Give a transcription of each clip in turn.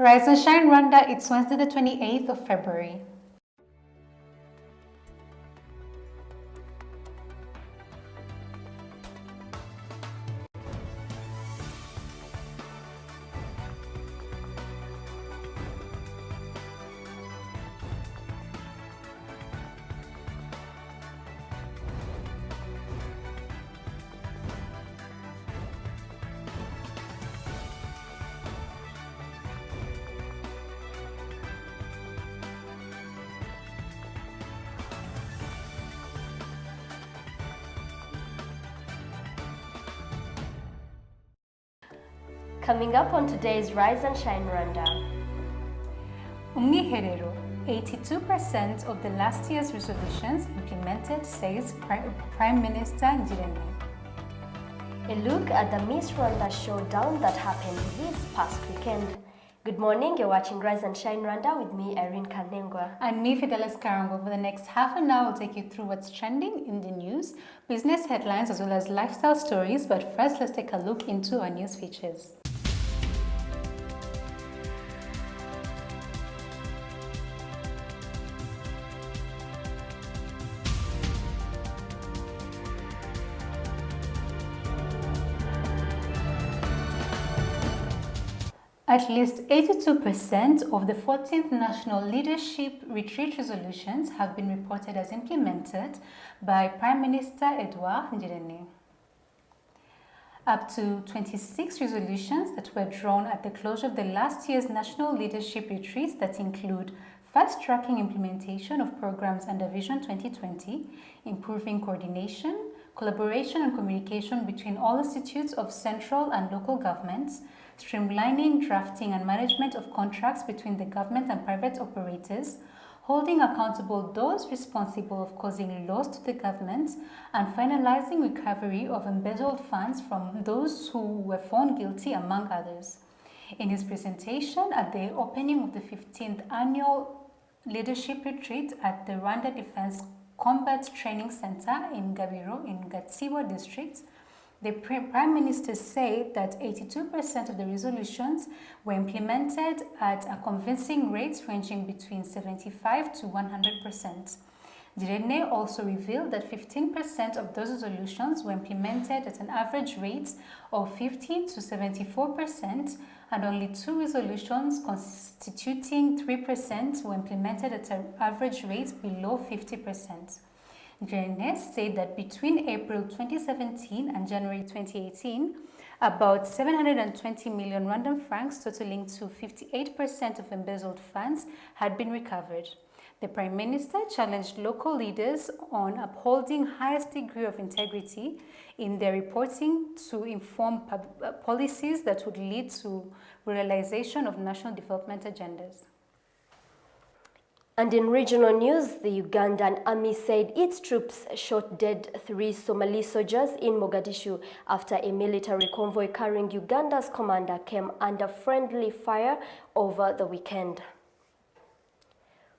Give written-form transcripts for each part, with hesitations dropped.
Rise and Shine Rwanda, it's Wednesday the 28th of February. Coming up on today's Rise and Shine Rwanda. Umwiherero, 82% of the last year's resolutions implemented, says Prime Minister Ngirente. A look at the Miss Rwanda showdown that happened this past weekend. Good morning, you're watching Rise and Shine Rwanda with me, Irene Kanengwa. And me, Fidelis Karango. For the next half an hour, I'll take you through what's trending in the news, business headlines, as well as lifestyle stories. But first, let's take a look into our news features. At least 82% of the 14th National Leadership Retreat resolutions have been reported as implemented by Prime Minister Edouard Ngirente. Up to 26 resolutions that were drawn at the closure of the last year's National Leadership Retreats that include fast-tracking implementation of programs under Vision 2020, improving coordination, collaboration and communication between all institutes of central and local governments, streamlining drafting and management of contracts between the government and private operators, holding accountable those responsible of causing loss to the government, and finalizing recovery of embezzled funds from those who were found guilty, among others. In his presentation at the opening of the 15th Annual Leadership Retreat at the Rwanda Defense Combat Training Center in Gabiro in Gatsibo district, the Prime Minister said that 82% of the resolutions were implemented at a convincing rate ranging between 75 to 100%. Ngirente also revealed that 15% of those resolutions were implemented at an average rate of 50 to 74%, and only 2 resolutions constituting 3% were implemented at an average rate below 50%. Ngirente said that between April 2017 and January 2018, about 720 million Rwandan francs, totaling to 58% of embezzled funds, had been recovered. The Prime Minister challenged local leaders on upholding highest degree of integrity in their reporting to inform policies that would lead to realization of national development agendas. And in regional news, the Ugandan army said its troops shot dead 3 Somali soldiers in Mogadishu after a military convoy carrying Uganda's commander came under friendly fire over the weekend.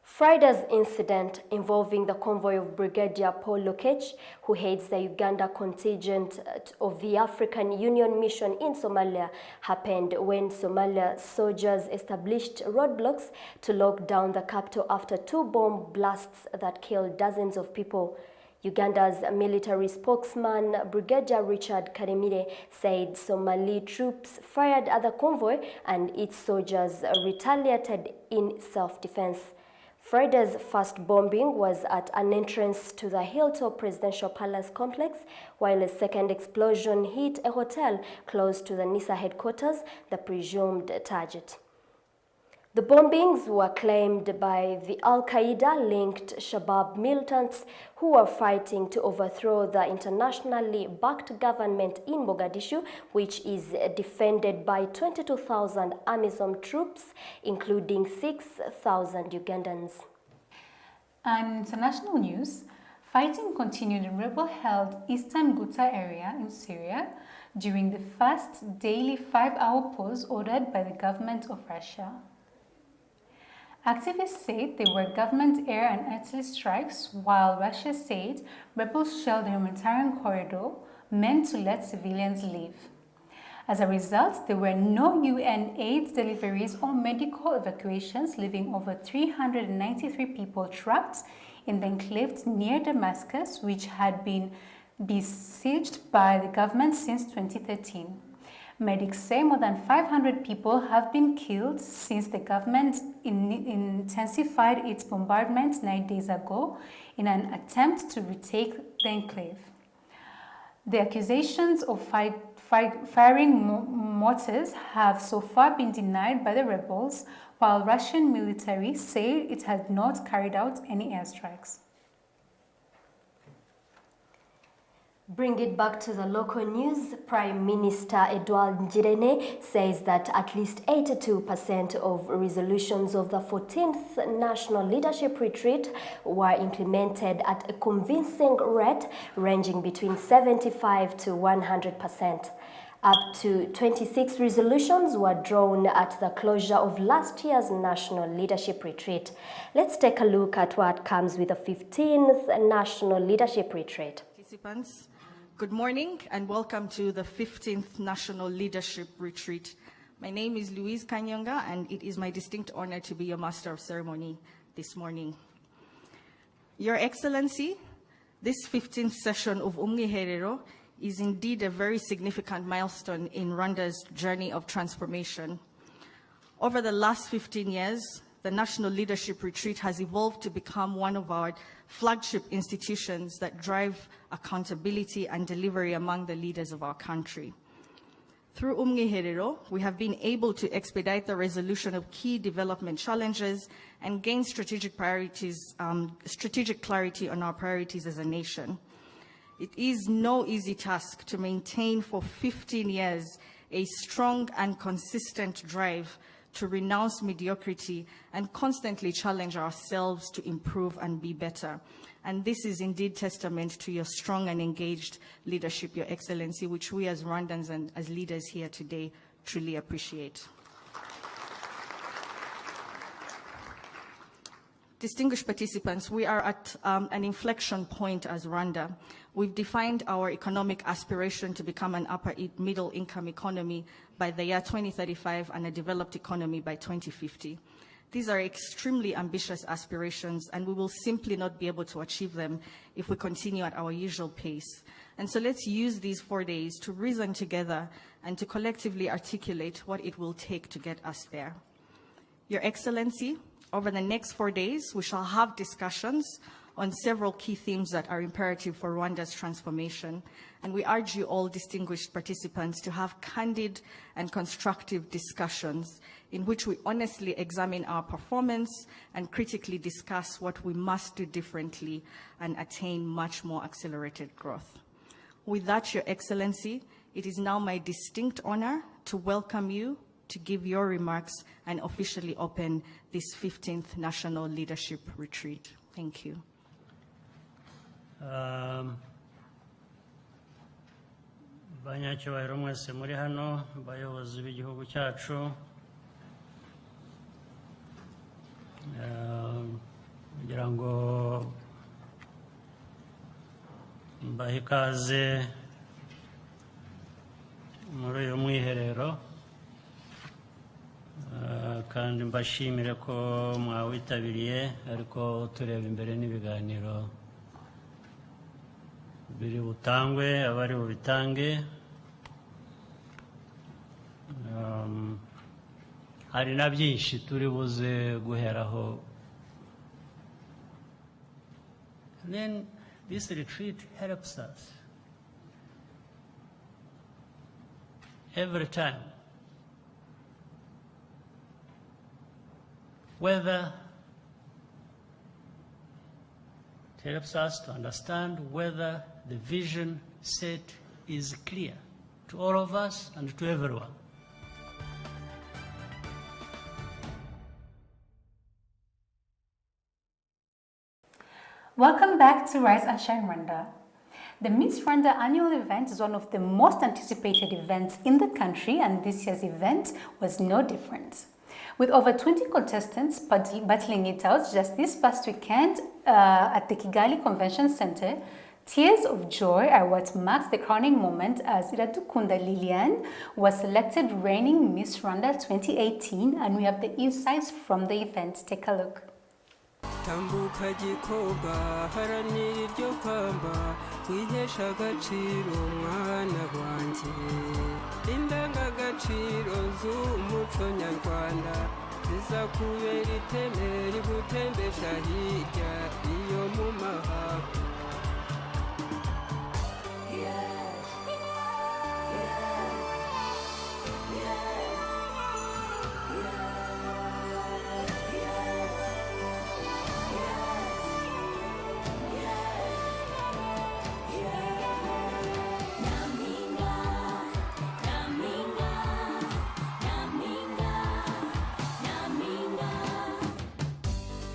Friday's incident involving the convoy of Brigadier Paul Lokech, who heads the Uganda contingent of the African Union mission in Somalia, happened when Somalia soldiers established roadblocks to lock down the capital after 2 bomb blasts that killed dozens of people. Uganda's military spokesman, Brigadier Richard Karemire, said Somali troops fired at the convoy and its soldiers retaliated in self-defense. Friday's first bombing was at an entrance to the Hilltop Presidential Palace complex, while a second explosion hit a hotel close to the NISA headquarters, the presumed target. The bombings were claimed by the Al-Qaeda-linked Shabab militants who were fighting to overthrow the internationally backed government in Mogadishu, which is defended by 22,000 AMISOM troops, including 6,000 Ugandans. And international news, fighting continued in rebel-held eastern Ghouta area in Syria during the first daily 5-hour pause ordered by the government of Russia. Activists said they were government air and artillery strikes, while Russia said rebels shelled the humanitarian corridor meant to let civilians leave. As a result, there were no UN aid deliveries or medical evacuations, leaving over 393 people trapped in the enclaves near Damascus, which had been besieged by the government since 2013. Medics say more than 500 people have been killed since the government intensified its bombardment 9 days ago in an attempt to retake the enclave. The accusations of firing mortars have so far been denied by the rebels, while Russian military say it has not carried out any airstrikes. Bring it back to the local news. Prime Minister Ngirente says that at least 82% of resolutions of the 14th National Leadership Retreat were implemented at a convincing rate ranging between 75 to 100%. Up to 26 resolutions were drawn at the closure of last year's National Leadership Retreat. Let's take a look at what comes with the 15th National Leadership Retreat. Participants, good morning and welcome to the 15th National Leadership Retreat. My name is Louise Kanyonga and it is my distinct honor to be your Master of Ceremony this morning. Your Excellency, this 15th session of Umwiherero is indeed a very significant milestone in Rwanda's journey of transformation. Over the last 15 years, the National Leadership Retreat has evolved to become one of our flagship institutions that drive accountability and delivery among the leaders of our country. Through Umwiherero, we have been able to expedite the resolution of key development challenges and gain strategic clarity on our priorities as a nation. It is no easy task to maintain for 15 years a strong and consistent drive to renounce mediocrity and constantly challenge ourselves to improve and be better. And this is indeed testament to your strong and engaged leadership, Your Excellency, which we as Rwandans and as leaders here today truly appreciate. Distinguished participants, we are at an inflection point as Rwanda. We've defined our economic aspiration to become an upper middle income economy by the year 2035 and a developed economy by 2050. These are extremely ambitious aspirations and we will simply not be able to achieve them if we continue at our usual pace. And so let's use these 4 days to reason together and to collectively articulate what it will take to get us there. Your Excellency, over the next 4 days, we shall have discussions on several key themes that are imperative for Rwanda's transformation. And we urge you all distinguished participants to have candid and constructive discussions in which we honestly examine our performance and critically discuss what we must do differently and attain much more accelerated growth. With that, Your Excellency, it is now my distinct honor to welcome you to give your remarks and officially open this 15th National Leadership Retreat. Thank you. Banyacyubahiro mwese muri hano, bayobozi b'igihugu cyacu, kugira ngo mbahe ikaze muri uyu mwiherero, kandi mbashimire ko mwawitabiriye, ariko tureba imbere n'ibiganiro biri butangwe, abari bubitange. Hari na byinshi turi buze guheraho. And then this retreat helps us every time, whether it helps us to understand whether the vision set is clear to all of us and to everyone. Welcome back to Rise&Shine Rwanda. The Miss Rwanda annual event is one of the most anticipated events in the country, and this year's event was no different. With over 20 contestants battling it out just this past weekend at the Kigali Convention Center, Tears of joy are what marks the crowning moment as Iradukunda Liliane was selected reigning Miss Rwanda 2018, and we have the insights from the event. Take a look. Tambuka gikobwa haranira iryo kamba wihesha agaciro mwana wanjye indangagaciro z'umuco nyarwanda zizakubera iteme rigutembesha hirya iyo mu mahanga.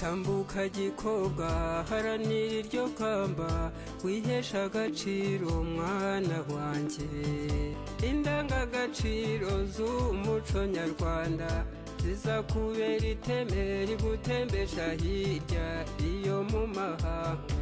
Tambuka gikobwa haranira iryo kamba wihesha agaciro mwana wanjye indangagaciro z'umuco nyarwanda zizakubera iteme rigutembesha hirya iyo mu mahanga.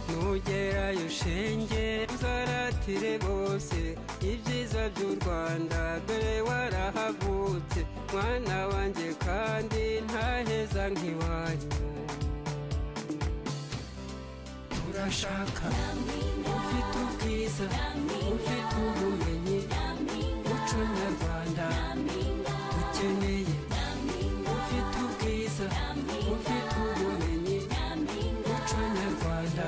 Nugerayo shenge uzaratire bose ibyiza by'u Rwanda dore warahavutse mwana wanjye kandi ntaheza nk'iwanyu. Turashaka ufite ubwiza ufite ubumenyi umuco nyarwanda dukeneye ufite ubwiza ufite ubumenyi umuco nyarwanda.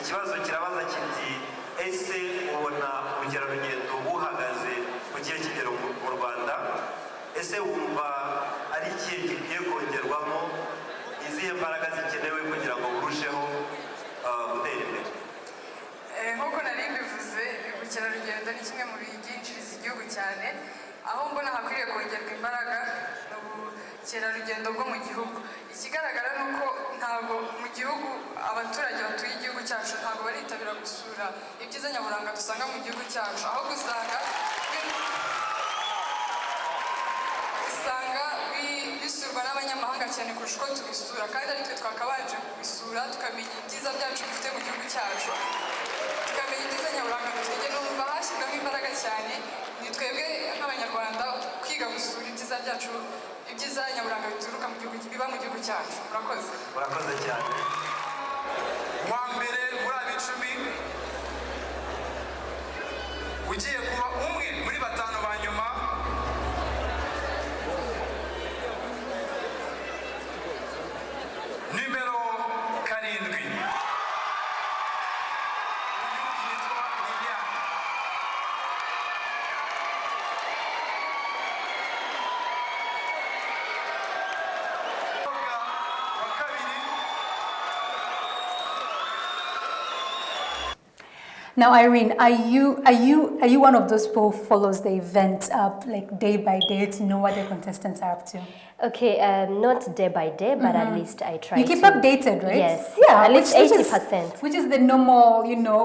Ikibazo kirabaza kiti ese ubona ubukerarugendo buhagaze ku kihe kigero mu Rwanda? Ese wumva ari ikihe gikwiye kongerwamo? Izihe mbaraga zikenewe kugira ngo burusheho gutera imbere? Nk'uko nari mbivuze, ubukerarugendo ni kimwe mu byinjiriza igihugu cyane, aho mbona hakwiriye kongerwa imbaraga ubukerarugendo bwo mu gihugu. Ikigaragara ni uko ntabwo mu gihugu abaturage batuye igihugu cyacu ntabwo baritabira gusura ibyiza nyaburanga dusanga mu gihugu cyacu, aho usanga bisurwa n'abanyamahanga cyane kurusha uko tubisura, kandi ari twe twakabanje kubisura tukamenya ibyiza byacu dufite mu gihugu cyacu, tukamenya ibyiza nyaburanga dufite. Numva hashyirwamo imbaraga cyane, ni twebwe nk'abanyarwanda kwiga gusura ibyiza byacu, ibyiza nyaburanga bituruka mu gihugu, biba mu gihugu cyacu. Murakoze. Murakoze cyane. Wa mbere muri aba 10 ugiye kuba umwe muri batanu ba nyuma. Nimero 7 Now, Irene, are you one of those people who follows the event up like day by day to know what the contestants are up to? Okay, not day by day, but at least I try. You keep updated, right? Yes. Yeah, at least 80%. Which is the normal,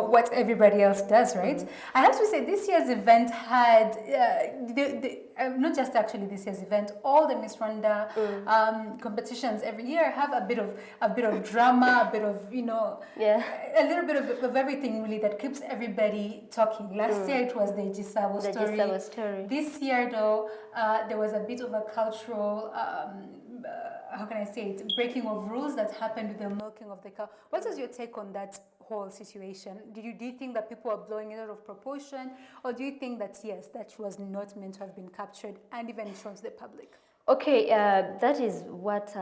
what everybody else does, right? I have to say, this year's event had not just actually this year's event. All the Miss Rwanda competitions every year have a bit of drama, a bit of a little bit of everything really that keeps everybody talking. Last year it was the Gisabo story. This year though, there was a bit of a cultural. How can I say it? Breaking of rules that happened with the milking of the cow. What is your take on that whole situation? Do you think that people are blowing it out of proportion, or do you think that yes, that was not meant to have been captured and even shown to the public? Okay, that is what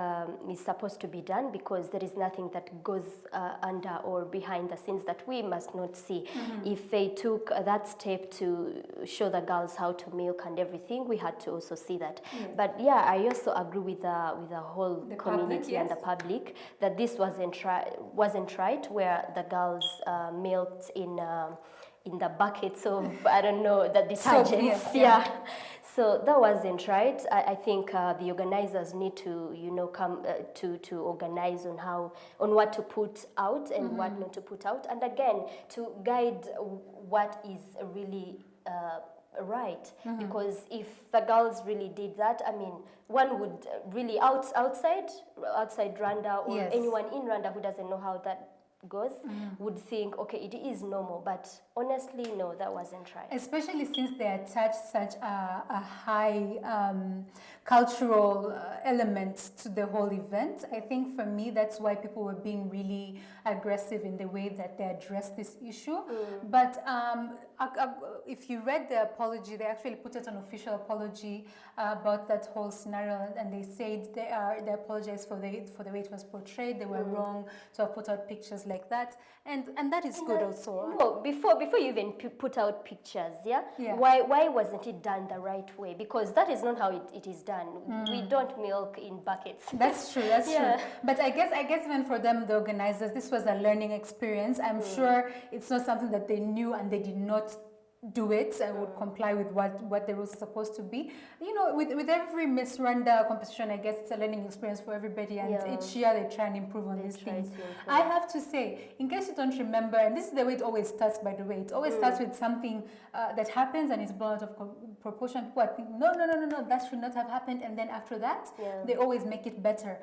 is supposed to be done, because there is nothing that goes under or behind the scenes that we must not see. If they took that step to show the girls how to milk and everything, we had to also see that. Yes. But yeah, I also agree with the whole The community public, and the yes. public that this wasn't right, where the girls milked in the buckets of, I don't know, the detergents. yes, yeah. So that wasn't right. I think the organizers need to, come to organize on what to put out and what not to put out, and again to guide what is really right. Because if the girls really did that, I mean, one would really outside Rwanda, or Yes. anyone in Rwanda who doesn't know how that goes would think, okay, it is normal, but honestly, no, that wasn't right. Especially since they attach such a high cultural element to the whole event. I think for me, that's why people were being really aggressive in the way that they addressed this issue. But if you read the apology, they actually put out an official apology about that whole scenario, and they said they apologized for the way it was portrayed. They were wrong to have put out pictures like that, and that is good also. No, before you even put out pictures, yeah? Why wasn't it done the right way? Because that is not how it is done. We don't milk in buckets. That's true. That's true. But I guess even for them, the organizers, this was a learning experience. I'm sure it's not something that they knew and they did not do it and would comply with what the rules are supposed to be. You know, with every Miss Rwanda competition, I guess it's a learning experience for everybody, and each year they try and improve on these things. I have to say, in case you don't remember, and this is the way it always starts, by the way, it always starts with something that happens and it's blown out of proportion. People think, no, that should not have happened, and then after that, they always make it better.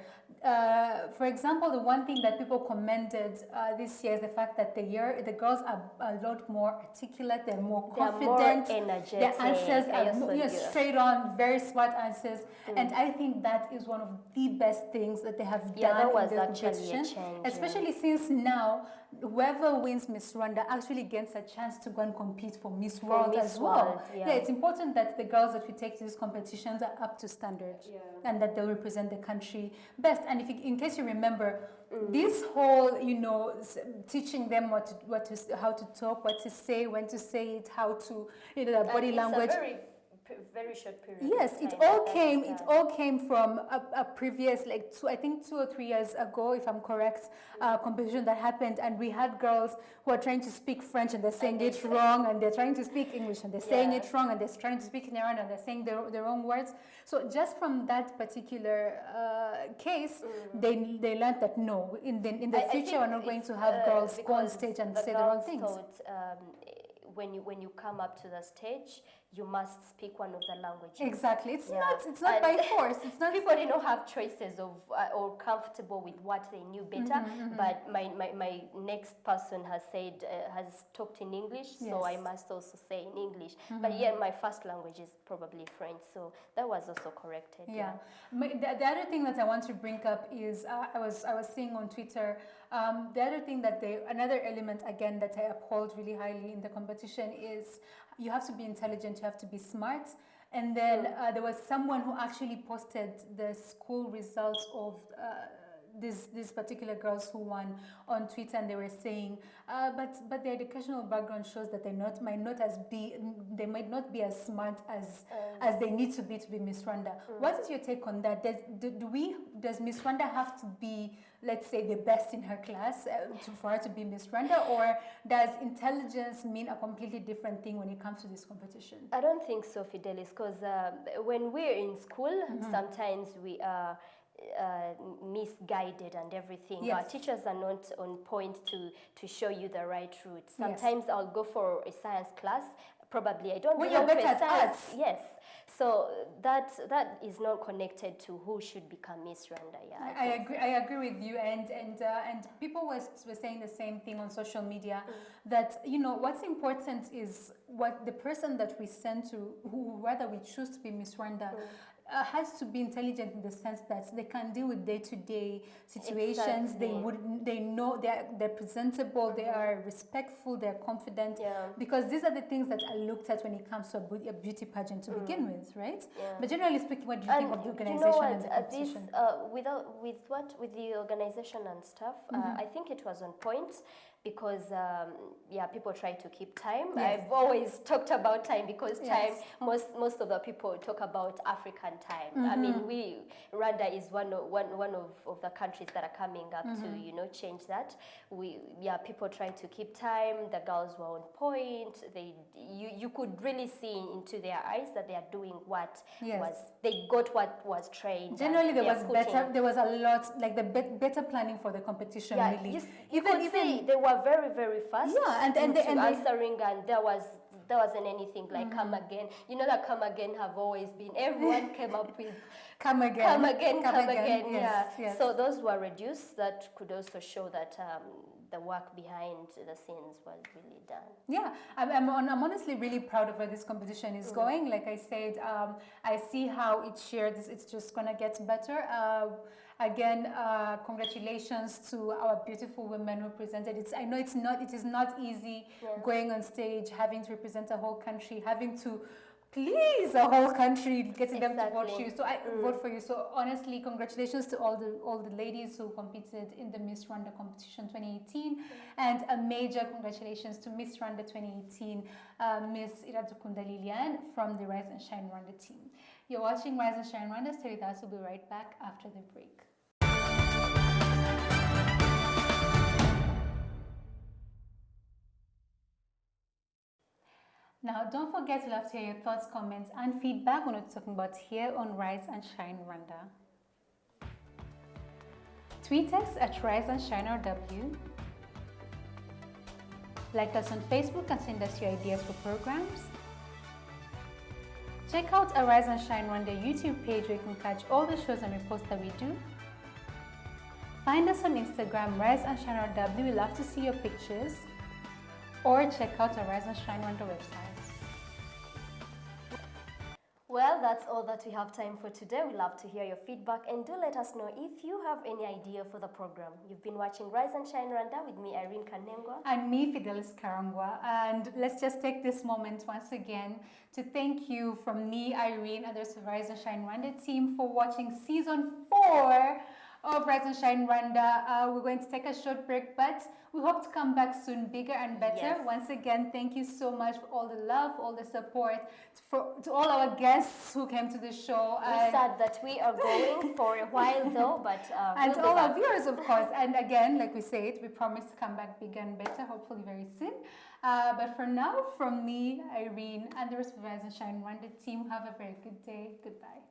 For example, the one thing that people commended this year is the fact that the girls are a lot more articulate, they're more confident, more energetic. their answers are straight on, very smart answers, and I think that is one of the best things that they have done that was in the actually a competition, change, especially since now whoever wins Miss Rwanda actually gets a chance to go and compete for Miss World as well. It's important that the girls that we take to these competitions are up to standard and that they'll represent the country best. And in case you remember, this whole, teaching them how to talk, what to say, when to say it, how to, the body language. Very short period. Yes, it all came from a previous, I think 2 or 3 years ago, if I'm correct, competition that happened, and we had girls who are trying to speak French and they're saying it wrong, and they're trying to speak English and they're saying it wrong, and they're trying to speak Nyarwanda and they're saying the wrong words. So just from that particular case, they learned that no, in the future we're not going to have girls go on stage and say the wrong things. When you come up to the stage, you must speak one of the languages. Exactly. It's not by force. It's not. People don't have choices of or comfortable with what they knew better. But my next person has talked in English, so I must also say in English. But my first language is probably French, so that was also corrected. The other thing that I want to bring up is I was seeing on Twitter. The other thing another element again that I uphold really highly in the competition is you have to be intelligent, you have to be smart. And then there was someone who actually posted the school results of these particular girls who won on Twitter, and they were saying, but their educational background shows that they might not be as smart as they need to be Miss Rwanda. What is your take on that? Does Miss Rwanda have to be, let's say, the best in her class for her to be Miss Rwanda, or does intelligence mean a completely different thing when it comes to this competition? I don't think so, Fidelis, because when we're in school, sometimes we are misguided and everything. Our teachers are not on point to show you the right route. Sometimes I'll go for a science class. Probably I don't know you're better at arts. Yes. So that is not connected to who should become Miss Rwanda. I agree with you, and people were saying the same thing on social media, that what's important is what the person that we send to, whether we choose to be Miss Rwanda, has to be intelligent in the sense that they can deal with day-to-day situations. Exactly. They know they're presentable, they are respectful, they're confident. Yeah. Because these are the things that are looked at when it comes to a beauty pageant to begin with, right? Yeah. But generally speaking, what do you think of the organization you know what, and the competition? With the organization and stuff, I think it was on point because people try to keep time. Yes. I've always talked about time because time, Yes. most of the people talk about African time. I mean, Rwanda is one of the countries that are coming up to change that. People try to keep time. The girls were on point. You could really see into their eyes that they are doing what they got what was trained. Generally, there was a lot, like the better planning for the competition. Yeah, really. you could see they were very, very fast. Yeah, and answering, and there wasn't anything like come again. You know that come again have always been, everyone came up with come again. Yes, Yeah. Yes. So those were reduced. That could also show that the work behind the scenes was really done. Yeah, I'm honestly really proud of where this competition is going. Like I said, I see how it's shared. It's just gonna get better. Again, congratulations to our beautiful women who presented. I know it is not easy going on stage, having to represent a whole country, having to please a whole country, getting them to vote you. So I vote for you. So honestly, congratulations to all the ladies who competed in the Miss Rwanda competition 2018, and a major congratulations to Miss Rwanda 2018, Miss Iradukunda Liliane from the Rise and Shine Rwanda team. You're watching Rise and Shine Rwanda. Stay with us. We'll be right back after the break. Now, don't forget, we'll love to hear your thoughts, comments, and feedback on what we're talking about here on Rise and Shine Rwanda. Tweet us at Rise and Shine RW. Like us on Facebook and send us your ideas for programs. Check out our Rise and Shine Rwanda YouTube page where you can catch all the shows and reposts that we do. Find us on Instagram, Rise and Shine RW. We love to see your pictures. Or check out our Rise and Shine Rwanda website. Well, that's all that we have time for today. We love to hear your feedback, and do let us know if you have any idea for the program. You've been watching Rise and Shine Rwanda with me, Irene Kanengwa. And me, Fidelis Karangwa. And let's just take this moment once again to thank you from me, Irene, and the Rise and Shine Rwanda team for watching season 4 of Rise and Shine Rwanda. We're going to take a short break, but we hope to come back soon, bigger and better. Yes. Once again, thank you so much for all the love, all the support, to all our guests who came to the show. We're sad that we are going for a while though, but and we'll all our viewers, of course. And again, like we said, we promise to come back bigger and better, hopefully very soon. But for now, from me, Irene, and the rest of the Rise and Shine Rwanda team, have a very good day. Goodbye.